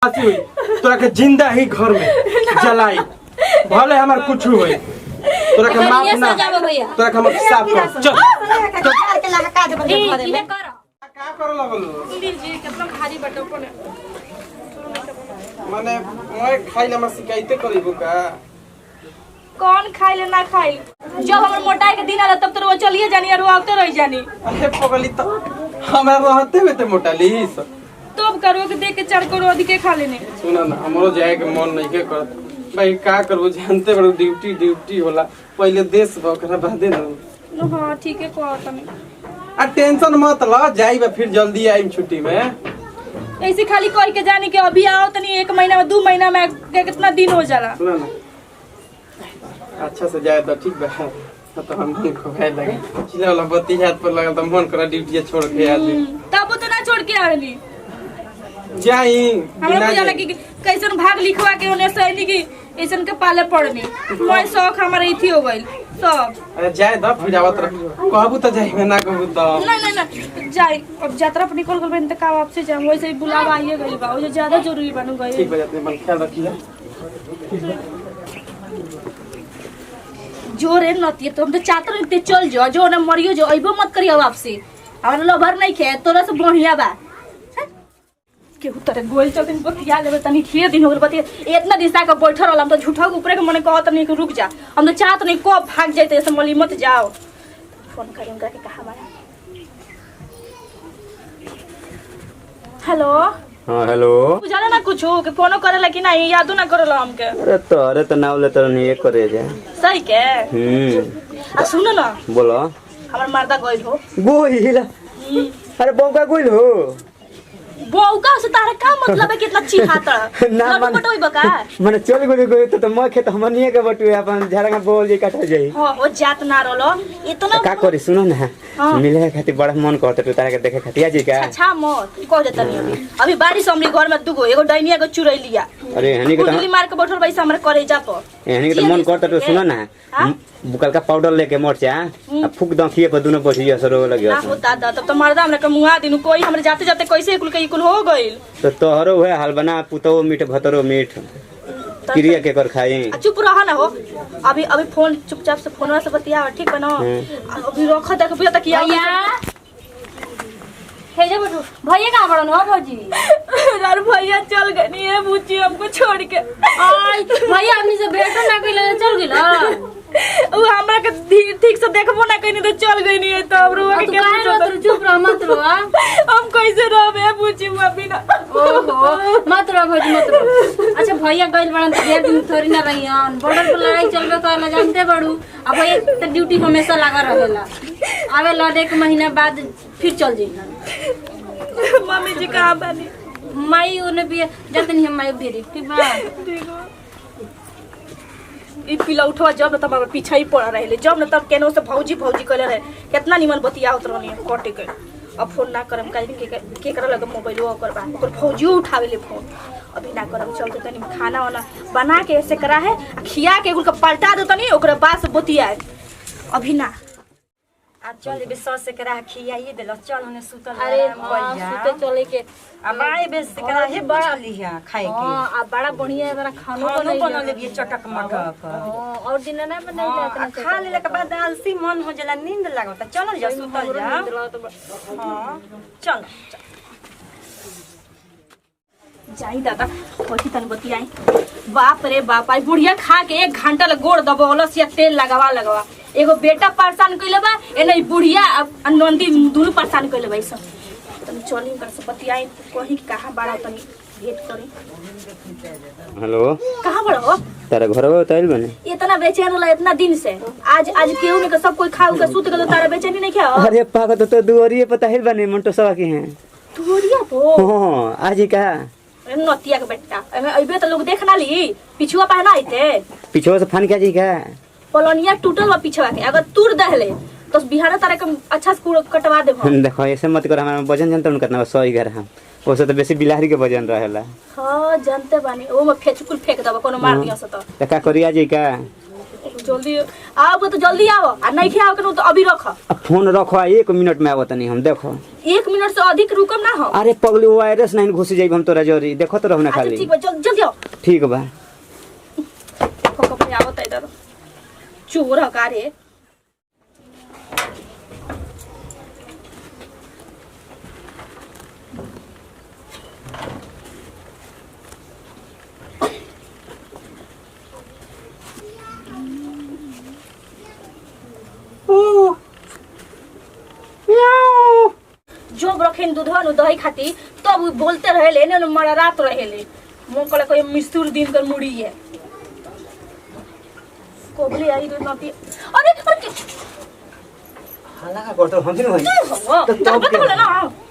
हुई तोरा के जिंदा ही घर में जलाई भले हमार कुछ हुए तोरा के माफ ना तोरा के हम साफ कर चल का कर लगल जी कितना भारी बटो कोने माने मैं खाइला में शिकायत करिबो का कौन खाइले ना खाइल जब हमर मोटाई के दिन आला तब तो वो चलिए जानी और आवते रह जानी। अरे पगली तो हमरा रहते हुए तो मोटालीस तब करो के देख के 4 करोड़ अधिक खा लेने। सुना ना हमरो जाए के मन नहीं के करत भाई का करबो जानते बड़ो ड्यूटी होला पहले देश भकरा बादे ना। हां ठीक है कहत हमें आ टेंशन मत ल जाई बा फिर जल्दी आइम छुट्टी में ऐसे खाली कह के जाने के अभी आओ तनी 1 महीना में 2 महीना में कितना दिन हो जाला। सुना ना अच्छा से जाए तो ठीक बा तो हम को खाए लगे चिल्ला वाला बत्ती हाथ पर लगा तो मन करा ड्यूटी छोड़ के आ जाई तब तो ना छोड़ के आवेली जाई हमरा बुझाला कि कैसन भाग लिखवा के ओने सैनी की ऐसन के पाले पड़नी मैं शौक हमारे इथी हो गइल सब। अरे जाए द फिर आवत रह कहबू तो जाई में ना कहबू तो नहीं जाई अब यात्रा पर निकल गइल त का वापस जाम वैसे ही बुलावा आइए गइल बा वो ज्यादा जरूरी बन गइल। ठीक बा अपने मन ख्याल रखिए जोरे नती तो हम तो चाहते रहते चल जो जो ना मरियो जो अइबो मत करियो वापसी हमरा लभर नहीं खे तोरा से बढ़िया बा केहू तरह गोल चल दिन बतिया लेबे तनी ढेर दिन हो गइल बतिया इतना दिन से का बैठल रहल हम तो झूठा के ऊपर के मने कहत नहीं कि रुक जा हम तो चाहत नहीं को भाग जाते ऐसे मली मत जाओ फोन करें उनका के कहा हमारा हेलो हाँ हेलो बुझाला ना कुछ के फोनो करेला कि नहीं यादो ना करला हमके अरे तो नाव ले तो नहीं करे जा सही के आ सुनो ना बोलो हमर मर्दा गइल हो गोइल अरे बौका गोइल हो बौका से तारा का मतलब है कितना चिहाता ना लड्डू बटोई बका माने चल गए तो मैं खेत हमनिए के बटुए अपन झाड़ा का बोल जे काटा जाई हां हो जात ना रोलो इतना का करी सुनो ना मिले खातिर बड़ा मन करत तो तारा के देखे खातिर आ जी का अच्छा मत कह देता नहीं अभी बारिश हमरे घर में दुगो एगो डाइनिया के चुरई लिया अरे हनी के गुदली मार के बैठल बैसा हमरा करे जा तो हनी के मन करत तो सुनो ना बुकल का पाउडर लेके मरचा आ फूक दखिए पर दोनों बचिया सरो लगे ना हो दादा तब तो मर्दा हमरा के मुआ दिनु कोई हमरे जाते जाते कैसे कुल हो गइल तो तोहरो है हाल बना पुतो मीठ भतरो मीठ क्रिया के कर खाई चुप रहा ना हो अभी अभी फोन चुपचाप से फोनवा से बतिया ठीक बनो अभी रख देख बुझा तक भैया हे जा बटू भैया कहां बड़न हो भौजी यार भैया चल गए नहीं है बुच्ची हमको छोड़ के आई भैया हमनी से भेंटो ना कइले चल गेल वो हमरा के ठीक से देखबो ना कइनी तो चल गई नहीं है तो अब रुआ के तू काहे रो चुप रह मत रो हम कैसे रहबे बुच्ची हुआ बिना ओहो मत रो भौजी मत रो। अच्छा भैया गइल बड़न तो ढेर दिन थोड़ी ना रहियन बॉर्डर पर लड़ाई चलबे करला जानते बड़ू अब भैया तो ड्यूटी हमेशा लगा रहेला आवे ला 1 महीना बाद फिर चल जाइना। मम्मी जी कहां बानी माई ओने भी जाते नहीं हम माई भेरी ठीक बा ई पिला उठवा जब न तब हमर पीछा ही पड़ा रहले जब न तब केनो से भौजी भौजी कहले रहे कितना निमन बतिया होत रहनी कटे के अब फोन ना करम काहे के करे लगे मोबाइल ओकर बा ओकर भौजियो उठावे ले फोन अभी ना करम चल के तनी खाना वाला बना के ऐसे करा है खिया के उनका पलटा दो तनी ओकरा बाद से बतिया अभी ना आ चल बे सस से करा खियाइए देलो चल होने सुतल अरे सुते चले के आ बाए बे से करा हे बड़ा लिया खाए के हां आ बड़ा बढ़िया एकरा खानो खानो बना लेबिए चटक मटक और दिन ना बनाई जात ना खा लेला के बाद आलसी मन हो जाला नींद लागत चल जा सुतल जा हां चल जाई दादा होती तन बतियाई बाप रे बाप आई बुढ़िया खा के 1 घंटा ल गोड़ दबोलस या तेल लगावा एगो बेटा परेशान कइले बा ए नहीं बुढ़िया नंदी दोनों परेशान कइले बा सब तनी चली कर से बतियाई कहीं कहां बड़ा तनी भेंट करी। हेलो कहां बड़ा हो तारा घरवा उताइल बने इतना बेचैन होला इतना दिन से आज केहू ने सब कोई खाऊ के सुत गेल तारा बेचैनी नहीं खाओ अरे पागल तो दुआरिए पता हिल बने मंटो सवा के हैं तोरिया तो हां आज का नतिया के बेटा एमे अइबे त लोग देखना ली पिछुआ पहना आइते पीछे से फान क्या जी का पलोनिया टूटल बा पिछवा के अगर तूर दहले तो बिहार तारे के अच्छा से कटवा देबो देखो ऐसे मत कर हमारा वजन जानते न कितना 100 11 हम ओसे तो बेसी बिलाहरी के वजन रहेला हां जानते बानी ओ में फेचकुल फेंक दबो कोनो मार दियो से तो का करिया जी का जल्दी आओ तो जल्दी आओ आ नहीं खे आओ के तो अभी रख। फोन रखो 1 मिनट में आवत नहीं हम देखो 1 मिनट से अधिक रुकम ना हो। अरे पगली वायरस नहीं घुस जाइब हम तोरा जरी देखो तो रहना अच्छा खाली ठीक बा जल्दी आओ। ठीक बा कब आवत इधर चोर हका रे। जब रखेन दूधवा नु दही खाती तब उ बोलते रहेले ने मरा रात रहेले मुंह कले कोई मिस्तूर दिन कर मुड़ी है कोबली आई रे नाती। अरे हाला का करतो हम दिन होई तो तब बोले ना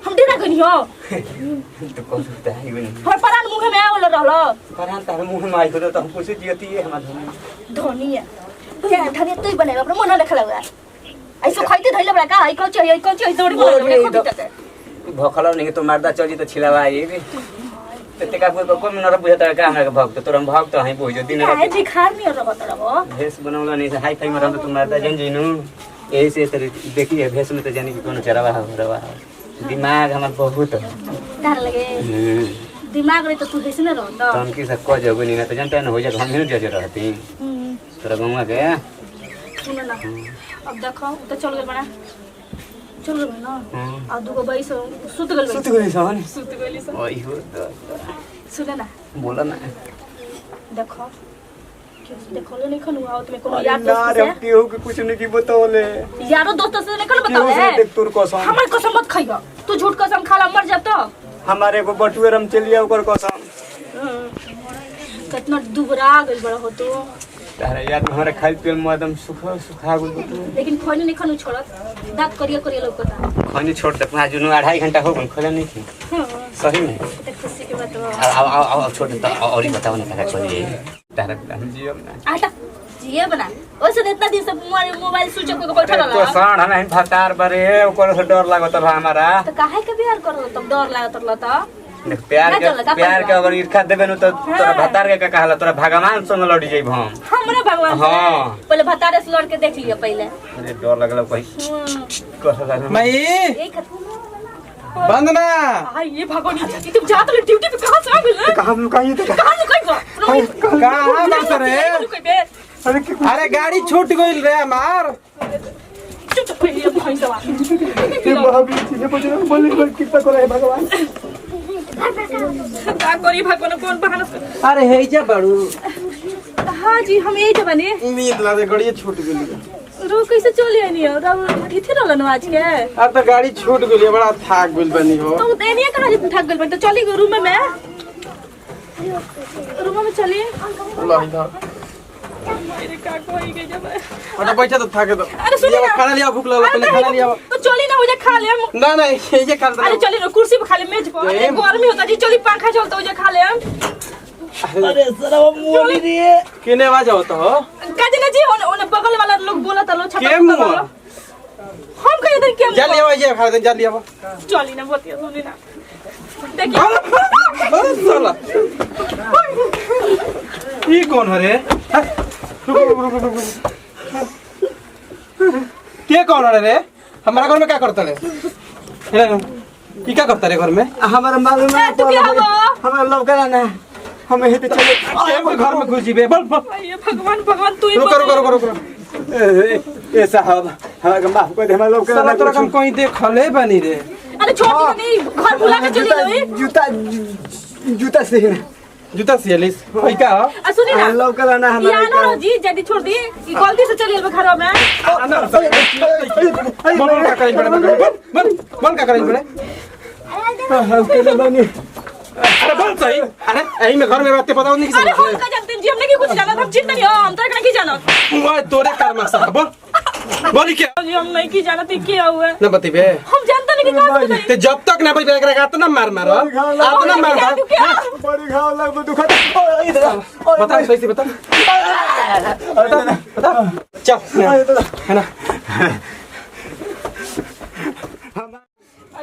हम डेरा गनी हो तो कौन सुनता है बनी हर परान मुंह में आवल रहलो परान तार मुंह में आई तो हम पूछे दियती है हम धोनी है क्या धनी तू बने अपना मन लेखा लगा ऐसो खाइते धइले बड़ा का आई कौची दौड़ी बोल भखला नहीं तो मारदा चली तो छिलावा आई रे ते का को मिनर बुझता का हमरा के भक्त तोरम भक्त है बुझो दिन है दिखार नहीं रहो तरबो भेस बनौला नहीं से हाई फाई में रहम तो मारदा जन जिनु यही से तेरे देखिए भेस में तो जानी कि कोनो चरावा हो रवा दिमाग हमर बहुत डर लगे दिमाग रे तो तू हेस न रहो तो हम की सब को जगो नहीं तो जानते न हो जा हम नहीं जजे रहती तोरा गंगा के सुन ना अब देखो तो चल गए बड़ा चल गए ना आ दुगो भाई सुत गइल सन ओई हो तो सुन ना बोला ना देखो देखो ले नहीं खनु आओ तुम्हें कोनो यार ना दोस्त रे से की हो कि कुछ नहीं की बताओले यारो दोस्त से नहीं खनु बताओ से देख तोर कसम हमर कसम मत खाइयो तू झूठ कसम खाला मर जा तो हमारे को बटुए रम चलिया ओकर कसम कितना दुबरा गइल बड़ा हो तू तारा याद हमारे खाल पियल मदम सुखा गुल बटुए लेकिन खोनी नहीं खनु छोड़त दांत करिया लौकता खनी छोड़ दे आज नु 2.5 घंटा हो गन खोला नहीं थी सही में तो खुशी के बात बा आओ छोड़ दे और ही बताओ ना क्या करिए तारा हम जियो ना आटा जिए बना ओसे इतना दिन से मोबाइल स्विच ऑफ करके बैठा तो रहला साण हम भतार बरे ओकर से डर लागत रहा हमारा तो काहे के बिहार करलो तब डर लागत रहला त देख प्यार के अगर ईर्खा देबे न तो तोरा भतार के कहला तोरा भगवान संग लड़ी जाइब हम हमरा भगवान हां पहले भतारे से लड़ के देख लियो पहले अरे डर लगल कोई कहला मई एक बंद ना हां ये भगवान ये तुम जात रहे ड्यूटी पे कहां से आ गइल कहां लुकाई तो कहां लुकाई कहां बस रे अरे गाड़ी छूट गइल रे हमार चुप पहले भाई सवा ये भाभी ये बजे बोले कितना करे भगवान का करी भगवान कौन बहाना अरे हे जा बाड़ू हां जी हम यही जबानी उम्मीद लागे गाड़ी छूट गइल रो कैसे चली आनी हो रो इथे रहलन आज के अब तो गाड़ी छूट गइल बड़ा थाक गइल बनी हो तो एनिया कहां जे थक गइल तो चली रूम में चली ला इधर मेरे का कोई के जब और पैसा तो थाके दो अरे सुनिए ना खाना लिया भूख लगला पहले खाना लिया तो चली ना हो जा खा ले हम ना ये खा अरे चली ना कुर्सी पे खा ले मेज पर अरे गर्मी होता जी चली पंखा चलता हो जा खा ले हम अरे सरा मोली रे केने आवाज होता हो काजी ना जी ओने बगल वाला लोग बोलत लो छपा के मुंह हम कहे दिन के जा लिया ये खा दे जा लिया चली ना बतिया सुनी ना देखिए अरे साला ये कौन है रे के कौन है रे हमारा घर में क्या करता रे ये क्या करता रे घर में हमारा मालूम है तू क्या हुआ हमारा लौका ना हमें ही तो चले के घर में घुसी बे बोल ये भगवान तू ही रुको ए साहब हमारा माफ कर दे हमारा लौका साला तोरा हम कहीं देखले बनी रे अरे छोड़ नहीं घर बुला के चली गई जूता से जूता सियलिस होई का सुनी ना लौका ना या ना जी जल्दी छोड़ दी ये गलती से चली गई घर में बोल का करें बड़े बोल का करें बड़े के बनी अरे बोल सही अरे यही में घर में बातें बताओ नहीं अरे हम का जानते हैं जी हमने कुछ जाना हम चिंता नहीं हम तो नहीं जाना ओए तोरे कर्म साहब बोली क्या जी हम नहीं की जाना थी क्या हुआ ना बतिबे हम जानते नहीं कि कहां से ते जब तक ना बतिबे एकरा गात ना मार आतना मार बड़ी घाव लग दुखत इधर बता सही से बता चल है ना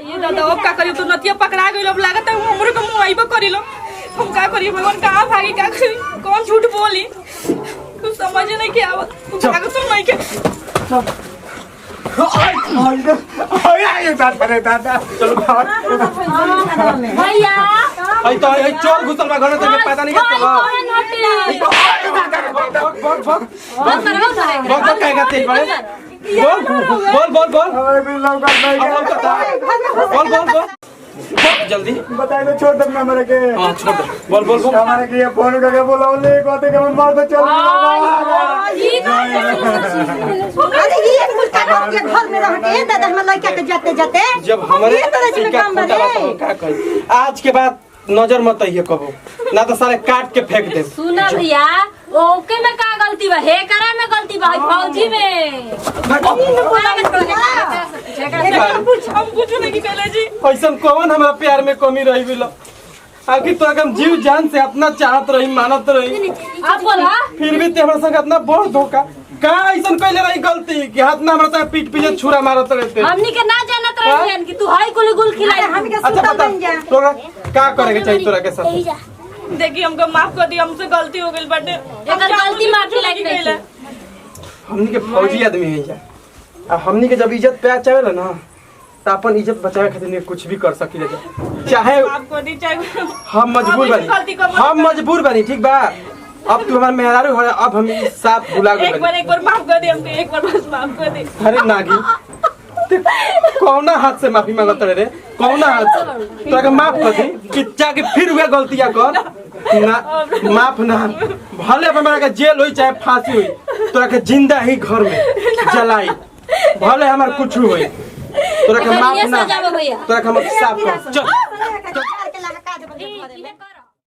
ये दादा अब का करी तो नतिया पकड़ा गइल अब लागत है हमरे को मुआइबो करिलो हम का करी भगवान कहां भागी का करी कौन झूठ बोली कुछ समझ नहीं के आवत चल। भागो तुम नहीं के भैया आई तो आई चोर घुसल बा घर में तके पता नहीं भाई का कौन हटे बहुत मरवा उठाए बहुत कहेगा तेज बड़े बोल बोल जल्दी बताए तो छोड़ दे मेरे के हां छोड़ दे बोल हमारे के ये फोन करके बोलाओले कहते कि हम मार तो चल ये अरे ये कुछ काम के घर में रह के दादा हम लड़का के जाते जाते जब हमारे ये तरह से काम खोटा बात हम का कही आज के बाद नजर मत आइए कबो ना तो सारे काट के फेंक दे सुना भैया ओके में का गलती बा हे करा में गलती बा फौजी में हम कुछ नहीं कहले जी ऐसा कौन हमारा प्यार में कमी रही बिलो आखिर तो हम जीव जान से अपना चाहत रही मानत रही आप बोला फिर भी ते हमरा संग इतना बड़ धोखा का ऐसा कहले रही गलती कि हाथ में हमरा संग पीठ पीछे छुरा मारत रहते हमनी के ना जानत रही कि तू हाई कुल गुल खिलाई हम के अच्छा सुता बता बन जा तोरा का करे के चाहिए तोरा के साथ देखिए हमको माफ कर दिया हमसे गलती हो गई बट एकर गलती माफी लायक नहीं हमनी के फौजी आदमी है जा आ हमनी के जब इज्जत पे चाहेला ना तो अपन इज्जत बचावे खातिर कुछ भी कर सकी चाहे आपको दी चाहे हम मजबूर बनी हम मजबूर बनी ठीक बा अब तू हमार मेहरारू हो अब हम इस साथ भुला गए एक बार माफ कर दे हमको एक बार बस माफ कर दे अरे नागी ते कौना हाथ से माफी मांगत रे कौना हाथ से तोरा के माफ कर दी कि जाके फिर हुए गलतियां कर ना माफ ना भले अब हमारा के जेल होई चाहे फांसी होई तोरा के जिंदा ही घर में जलाई भले हमार कुछ होई तोरा के माफ ना भैया तोरा के हम साफ कर चल